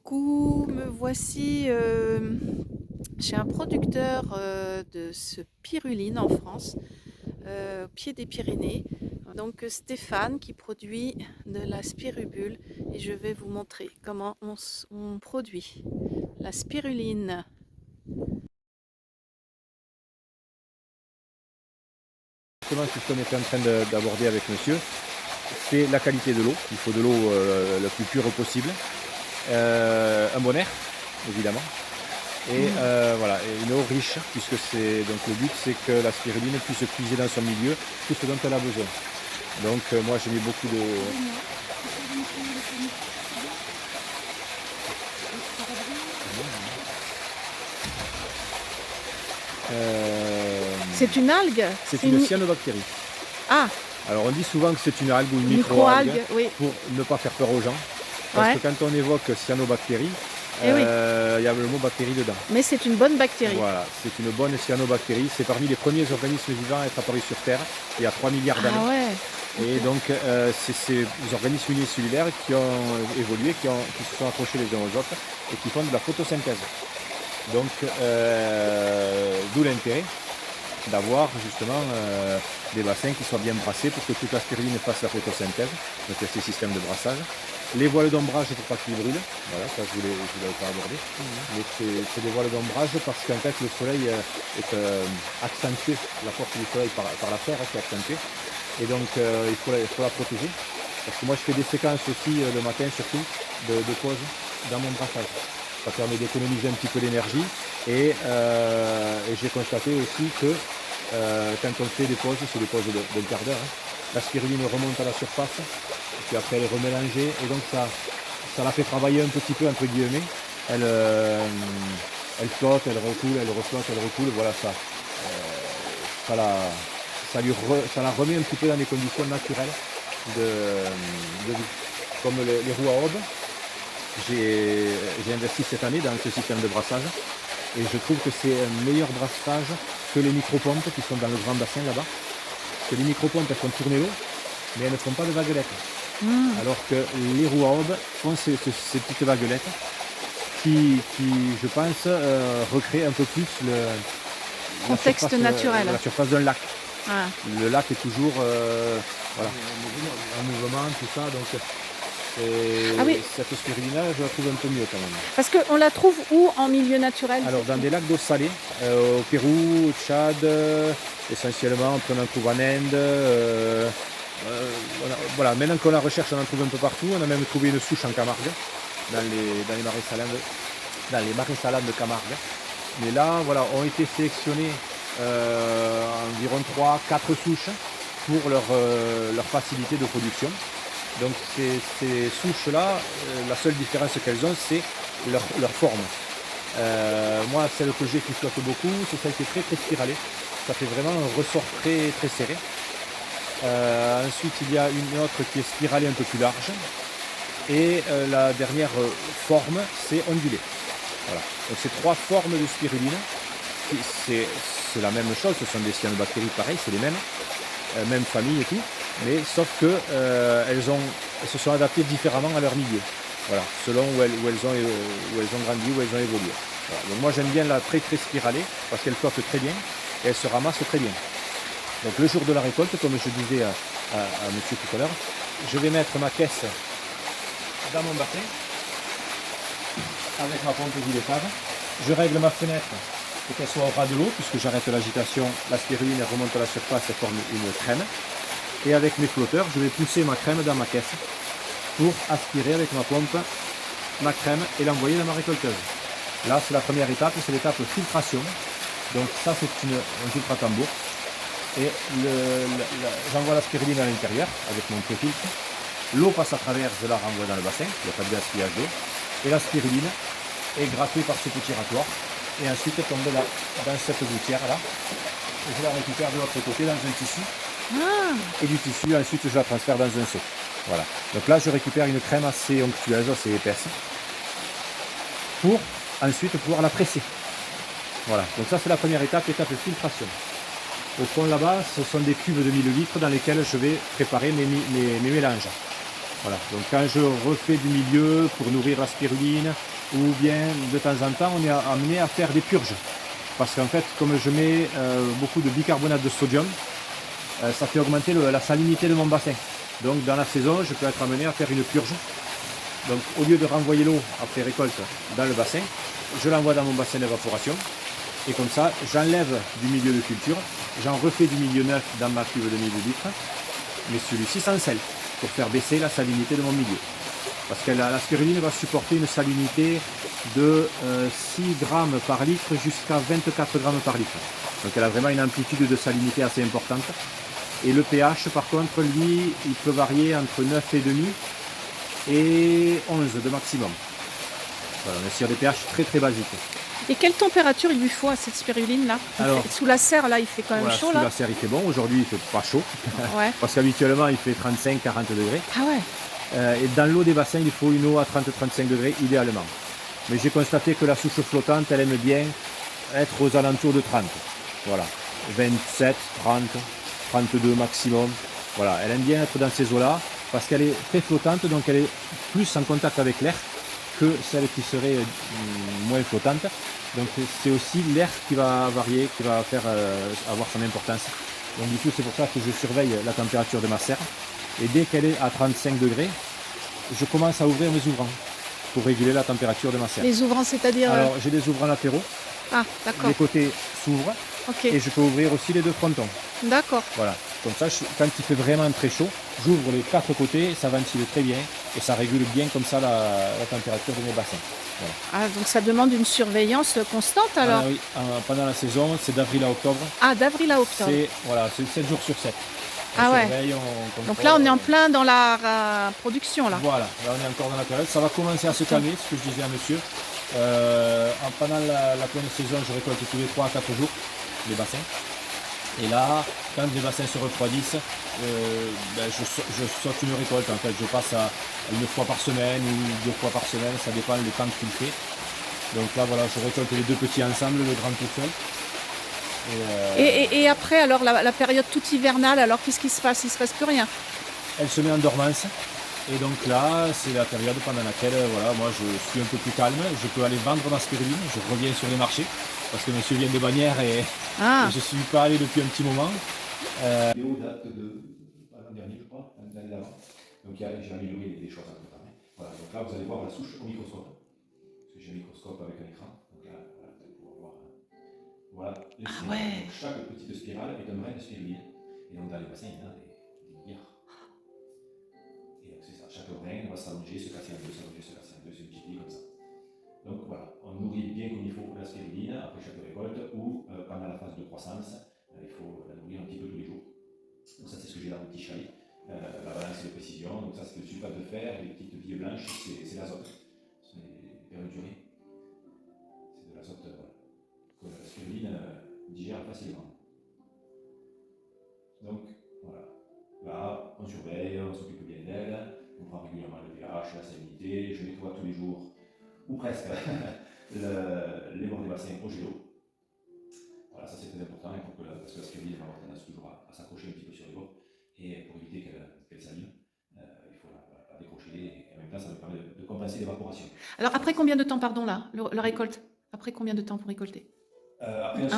coucou, me voici chez un producteur de spiruline en France, au pied des Pyrénées. Donc Stéphane qui produit de la spirubule et je vais vous montrer comment on produit la spiruline. Justement, c'est ce qu'on était en train d'aborder avec monsieur, c'est la qualité de l'eau. Il faut de l'eau le plus pure possible, un bon air, évidemment, et voilà, et une eau riche, puisque c'est donc le but, c'est que la spiruline puisse puiser dans son milieu tout ce dont elle a besoin. Donc moi j'ai mis beaucoup de... C'est une algue? c'est une cyanobactérie. Ah, Alors on dit souvent que c'est une algue ou une micro-algue, micro-algue oui. pour ne pas faire peur aux gens. Parce Ouais. que quand on évoque cyanobactérie, Eh oui. il y a le mot bactérie dedans. Mais c'est une bonne bactérie. Voilà, c'est une bonne cyanobactérie. C'est parmi les premiers organismes vivants à être apparus sur Terre il y a 3 milliards d'années. Ah ouais. Et donc, c'est ces organismes unicellulaires qui ont évolué, qui se sont accrochés les uns aux autres et qui font de la photosynthèse. Donc, d'où l'intérêt d'avoir justement des bassins qui soient bien brassés pour que toute la spiruline fasse la photosynthèse. Donc, il y a ces systèmes de brassage. Les voiles d'ombrage pour pas qu'ils brûlent. Voilà, ça je voulais pas aborder. Mais c'est des voiles d'ombrage parce qu'en fait le soleil est accentué, la force du soleil par la terre qui est accentuée. Et donc il faut la protéger. Parce que moi je fais des séquences aussi le matin surtout de pause dans mon brassage. Ça permet d'économiser un petit peu l'énergie. Et j'ai constaté aussi que quand on fait des pauses, c'est des pauses d'un quart d'heure, la spiruline remonte à la surface, et puis après elle est remélangée, et donc ça la fait travailler un petit peu entre guillemets. Elle flotte, elle recoule, elle reflotte, elle recoule, voilà ça la remet un petit peu dans des conditions naturelles de vie. Comme les roues à aube, j'ai investi cette année dans ce système de brassage, et je trouve que c'est un meilleur brassage que les micro-pompes qui sont dans le grand bassin là-bas. Parce que les micro-pompes, elles font tourner l'eau, mais elles ne font pas de vaguelettes. Alors que les roues à aube font ces petites vaguelettes qui je pense, recréent un peu plus Contexte naturel. la surface d'un lac. Ah. Le lac est toujours voilà, en mouvement, tout ça. Donc, Ah oui. cette spiruline-là, je la trouve un peu mieux quand même. Parce qu'on la trouve où en milieu naturel? Alors, dans des lacs d'eau salée, au Pérou, au Tchad, essentiellement, on en trouve en Inde. Voilà, maintenant qu'on la recherche, on en trouve un peu partout. On a même trouvé une souche en Camargue, dans les marais salants de Camargue. Mais là, voilà, ont été sélectionnés environ 3-4 souches pour leur facilité de production. Donc ces souches-là, la seule différence qu'elles ont, c'est leur forme. Moi, celle que j'ai qui flotte beaucoup, c'est celle qui est très très spiralée. Ça fait vraiment un ressort très très serré. Ensuite, il y a une autre qui est spiralée un peu plus large. Et la dernière forme, c'est ondulée. Voilà. Donc ces 3 formes de spiruline, c'est la même chose, ce sont des cyanobactéries pareilles, c'est les mêmes, même famille et tout, mais sauf que elles se sont adaptées différemment à leur milieu. Voilà, selon où elles ont grandi, où elles ont évolué. Voilà. Donc moi j'aime bien la très très spiralée parce qu'elle flotte très bien et elle se ramasse très bien. Donc le jour de la récolte, comme je disais à monsieur tout à l'heure, je vais mettre ma caisse dans mon bassin avec ma pompe dilettable. Je règle ma fenêtre pour qu'elle soit au ras de l'eau, puisque j'arrête l'agitation, la spiruline remonte à la surface et forme une crème. Et avec mes flotteurs, je vais pousser ma crème dans ma caisse pour aspirer avec ma pompe ma crème et l'envoyer dans ma récolteuse. Là, c'est la première étape, c'est l'étape filtration. Donc ça, c'est un filtre à tambour. Et j'envoie la spiruline à l'intérieur avec mon pré-filtre. L'eau passe à travers, je la renvoie dans le bassin, il n'y a pas de gaspillage d'eau. Et la spiruline est grattée par ce petit ratoire. Et ensuite tombe dans cette gouttière-là. Et je la récupère de l'autre côté dans un tissu. Et du tissu, ensuite je la transfère dans un seau. Voilà. Donc là, je récupère une crème assez onctueuse, assez épaisse, pour ensuite pouvoir la presser. Voilà. Donc ça, c'est la première étape, étape de filtration. Au fond là-bas, ce sont des cubes de 1000 litres dans lesquels je vais préparer mes mélanges. Voilà. Donc quand je refais du milieu pour nourrir la spiruline, ou bien de temps en temps on est amené à faire des purges. Parce qu'en fait, comme je mets beaucoup de bicarbonate de sodium, ça fait augmenter la salinité de mon bassin. Donc dans la saison, je peux être amené à faire une purge. Donc au lieu de renvoyer l'eau après récolte dans le bassin, je l'envoie dans mon bassin d'évaporation. Et comme ça, j'enlève du milieu de culture, j'en refais du milieu neuf dans ma cuve de 1000 litres, mais celui-ci sans sel, pour faire baisser la salinité de mon milieu. Parce que la spiruline va supporter une salinité de 6 grammes par litre jusqu'à 24 grammes par litre. Donc elle a vraiment une amplitude de salinité assez importante. Et le pH, par contre, lui, il peut varier entre 9,5 et 11 de maximum. Voilà, on est sur des pH très très basiques. Et quelle température il lui faut à cette spiruline là? Sous la serre là, il fait quand même chaud sous là. la serre il fait bon, aujourd'hui il fait pas chaud. Ouais. Parce qu'habituellement il fait 35-40 degrés. Ah ouais. Et dans l'eau des bassins il faut une eau à 30-35 degrés idéalement. Mais j'ai constaté que la souche flottante elle aime bien être aux alentours de 30. Voilà. 27, 30, 32 maximum. Voilà, elle aime bien être dans ces eaux-là parce qu'elle est très flottante, donc elle est plus en contact avec l'air que celle qui serait moins flottante. Donc c'est aussi l'air qui va varier, qui va faire avoir son importance. Donc du coup c'est pour ça que je surveille la température de ma serre. Et dès qu'elle est à 35 degrés, je commence à ouvrir mes ouvrants pour réguler la température de ma serre. Les ouvrants, c'est-à-dire Alors j'ai des ouvrants latéraux. Ah, d'accord. Les côtés s'ouvrent. Okay. Et je peux ouvrir aussi les deux frontons. D'accord. Voilà. Comme ça, quand il fait vraiment très chaud, j'ouvre les 4 côtés, ça ventile très bien et ça régule bien comme ça la température de mes bassins. Voilà. Ah, donc ça demande une surveillance constante alors? Oui, pendant la saison, c'est d'avril à octobre. Ah, d'avril à octobre. C'est 7 jours sur 7. Ah ouais. Donc là, on est en plein dans la production là. Voilà, là on est encore dans la période. Ça va commencer à se calmer, ce que je disais à monsieur. Pendant la pleine saison, je récolte tous les 3 à 4 jours les bassins. Et là, quand les bassins se refroidissent, je saute une récolte. En fait, je passe à une fois par semaine ou 2 fois par semaine, ça dépend le temps qu'il fait. Donc là, voilà, je récolte les deux petits ensemble, le grand tout seul. Et après, alors la période toute hivernale, alors qu'est-ce qui se passe? Il ne se passe plus rien? Elle se met en dormance. Et donc là, c'est la période pendant laquelle voilà, moi je suis un peu plus calme. Je peux aller vendre ma spiruline. Je reviens sur les marchés parce que monsieur vient de Bagnères et je ne suis pas allé depuis un petit moment. La vidéo date de l'an dernier, je crois, l'année d'avant. Donc j'ai amélioré des choses entre temps. Voilà, donc là vous allez voir la souche au microscope. Parce que j'ai un microscope avec un écran. Donc là, voilà, vous allez pouvoir voir. Voilà, les spirales. Donc, chaque petite spirale est un brin de spiruline. Et donc dans les bassins, il y en a des milliards. Et donc c'est ça, chaque brin va s'allonger, se casser en deux, s'allonger, se casser en deux, se multiplier comme ça. Donc voilà, on nourrit bien comme il faut la spiruline après chaque récolte ou pendant la phase de croissance, il faut la nourrir un petit peu tous les jours. Donc ça c'est ce que j'ai dans le petit chalet, la balance de précision, donc ça c'est le sulfate de fer, les petites billes blanches, c'est l'azote, c'est des perluturés, c'est de l'azote que la spiruline digère facilement. Donc voilà, là on surveille, on s'occupe bien d'elle, on prend régulièrement le pH, la salinité, je nettoie tous les jours, ou presque, les bords des bassins au gelo. Voilà, ça c'est très important parce que la spiruline va avoir tendance toujours à s'accrocher un petit peu sur les bords et pour éviter qu'elle s'abîme, il faut la décrocher et en même temps ça nous permet de compenser l'évaporation. Alors après combien de temps, pardon, là, la récolte? Après combien de temps pour récolter? Après un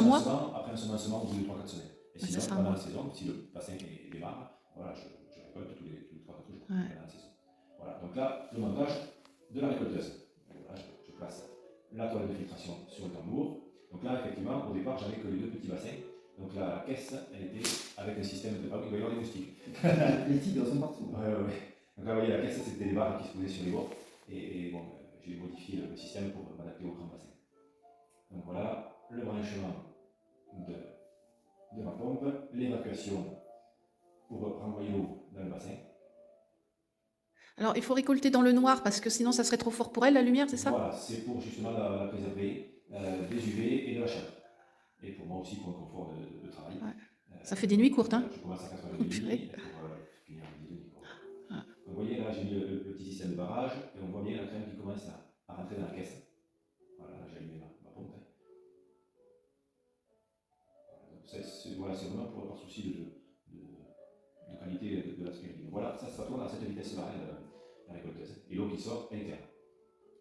semencement, au bout de 3-4 semaines. Et sinon, pendant la saison, si le bassin démarre, voilà, je récolte tous les 3-4 jours pendant la saison. Voilà, donc là, le montage de la récolteuse. Voilà, je place la toile de filtration sur le tambour. Donc là, effectivement, au départ, j'avais que les deux petits bassins. Donc la caisse, elle était avec un système de... Ah oui, il va y avoir des moustiques. Les tigres sont partout. Ouais. Donc là, vous voyez, la caisse, c'était des barres qui se posaient sur les bords. Et bon, j'ai modifié le système pour m'adapter au grand bassin. Donc voilà, le branchement de ma pompe, l'évacuation pour renvoyer l'eau dans le bassin. Alors il faut récolter dans le noir parce que sinon ça serait trop fort pour elle, la lumière, c'est ça? Voilà, c'est pour justement la préserver des UV et de la chaleur. Et pour moi aussi pour un confort de travail. Ouais. Ça fait des nuits courtes, hein? Je commence à 4h30 pour finir à midi. Donc vous voyez là, j'ai mis le petit système de barrage et on voit bien la crème qui commence à rentrer dans la caisse. Voilà, là j'ai allumé ma pompe. Voilà, c'est vraiment par souci de qualité de la spiruline. Voilà, ça tourne à cette vitesse-là. la récolteuse, et l'eau qui sort, elle est claire.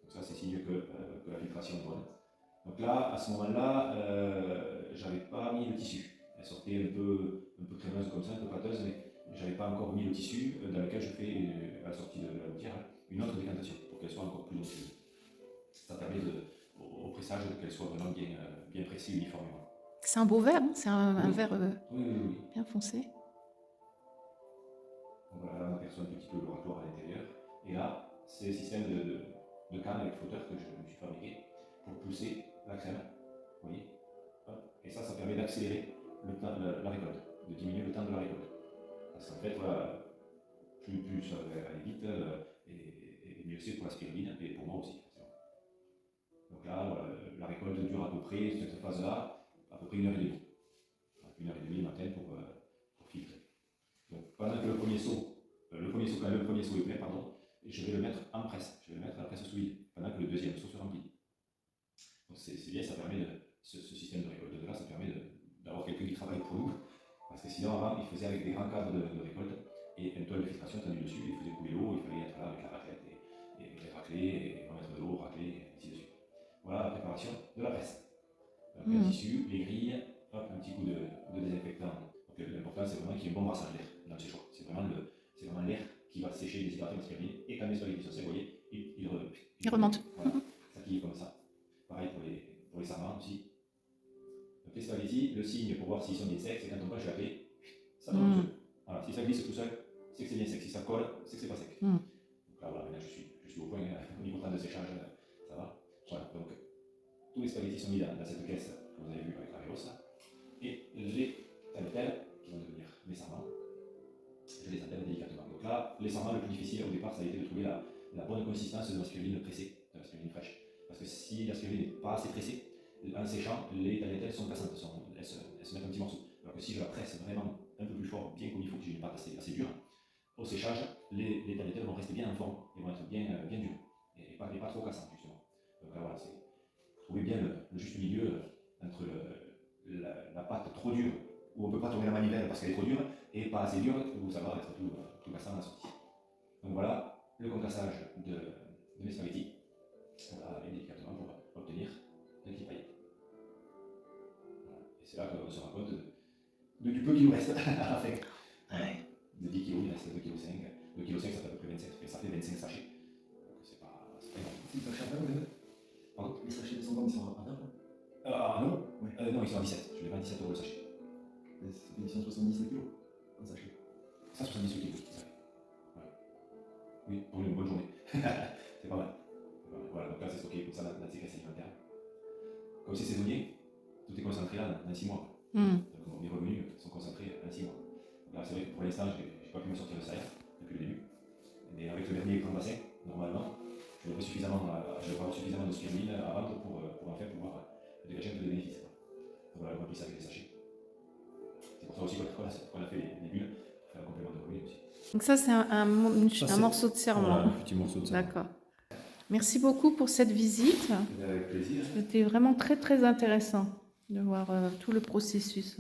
Donc ça, c'est signe que la filtration est bonne. Donc là, à ce moment-là, j'avais pas mis le tissu. Elle sortait un peu crémeuse comme ça, un peu pâteuse, mais j'avais pas encore mis le tissu dans lequel je fais, à la sortie de la gouttière, une autre décantation pour qu'elle soit encore plus onctueuse. Ça permet au pressage qu'elle soit vraiment bien pressée uniformément. C'est un beau verre, hein, c'est un Oui. verre Oui. bien foncé. Donc voilà, là, on aperçoit un petit peu le racloir à l'intérieur. Et là, c'est le système de canne avec flotteur que je me suis fabriqué pour pousser la crème. Vous voyez. Et ça permet d'accélérer la récolte, de diminuer le temps de la récolte. Parce qu'en fait, voilà, plus ça va aller vite, et mieux c'est pour la spiruline et pour moi aussi. Donc là, voilà, la récolte dure à peu près, cette phase-là, à peu près 1h30. 1h30 le matin pour filtrer. Donc pendant que le premier seau est plein, je vais le mettre en presse. Je vais le mettre à la presse sous vide, pendant que le deuxième seau se remplit. Donc c'est bien, ça permet ce système de récolte de là, ça permet d'avoir quelqu'un qui travaille pour nous. Parce que sinon, avant, il faisait avec des grands cadres de récolte et une toile de filtration tendue dessus, il faisait couler l'eau, il fallait être là avec la raclette et racler, et remettre de l'eau, racler, et ainsi de suite. Voilà la préparation de la presse. Donc, le tissu, les grilles, hop, un petit coup de désinfectant. Donc l'important, c'est vraiment qu'il y ait un bon brassage d'air dans le séchoir. C'est vraiment l'air qui va sécher les hydrater la spiruline, et quand les spaghettis sont secs, vous voyez, il remonte. Voilà, ça qui est comme ça. Pareil pour les sarments aussi. Donc les spaghettis, le signe pour voir s'ils sont bien secs, c'est quand on pêche la clé, ça tombe tout seul. Voilà, si ça glisse tout seul, c'est que c'est bien sec. Si ça colle, c'est que c'est pas sec. Donc là, voilà, maintenant je suis au point, au niveau temps de séchage, ça va. Voilà, donc tous les spaghettis sont mis dans cette caisse que vous avez vue avec la réhausse. Et les tagliatelles, qui vont devenir mes sarments, je les attelle délicatement. Donc là, les sarments, le plus difficile au départ, ça a été de trouver la bonne consistance de la spiruline pressée, de la spiruline fraîche. Parce que si la spiruline n'est pas assez pressée, en séchant, les tagliatelles sont cassantes, elles se mettent un petit morceau. Alors que si je la presse vraiment un peu plus fort, bien comme il faut, que j'ai une pâte assez dure, au séchage, les tagliatelles vont rester bien en forme, et vont être bien dures, et pas trop cassantes, justement. Donc là, voilà, c'est trouver bien le juste milieu entre la pâte trop dure, où on ne peut pas tourner la manivelle parce qu'elle est trop dure, et pas assez dure, où ça va être tout cassant à la sortie. Donc voilà le concassage de mes spaghettis. On va aller délicatement pour obtenir un clip paillette. Voilà. Et c'est là qu'on se rend compte du peu qu'il nous reste à la fin. Ouais. De 10 kg, il reste 2,5 kg. 2,5 kg, ça fait à peu près 25, ça fait 25 sachets. Donc c'est pas énorme. C'est pas cher, même. Pardon? Les sachets de 100 grammes, ils sont à 20 euros. Non, Ouais. non, ils sont à 17. Je les vends à 17 € le sachet. Ils sont 70 kg, un sachet. Ça, 70 kg. Voilà. Oui, pour une bonne journée. C'est pas mal. Voilà, donc là, c'est stocké comme ça dans ces caisses alimentaires. Comme c'est saisonnier, tout est concentré là dans 6 mois. Donc mes revenus sont concentrés dans 6 mois. Donc là, c'est vrai que pour l'instant, je n'ai pas pu me sortir de salaire depuis le début. Mais avec le dernier grand bassin, normalement, je vais avoir suffisamment de spiruline à vendre pour en fait pouvoir dégager un peu de bénéfices. Donc voilà, le remplissage des sachets. C'est pour ça aussi qu'on a fait les bulles, pour faire un complément de revenus aussi. Donc ça, c'est un morceau de serment. Voilà, un petit morceau de ça. D'accord. Merci beaucoup pour cette visite. Avec plaisir. C'était vraiment très très intéressant de voir tout le processus.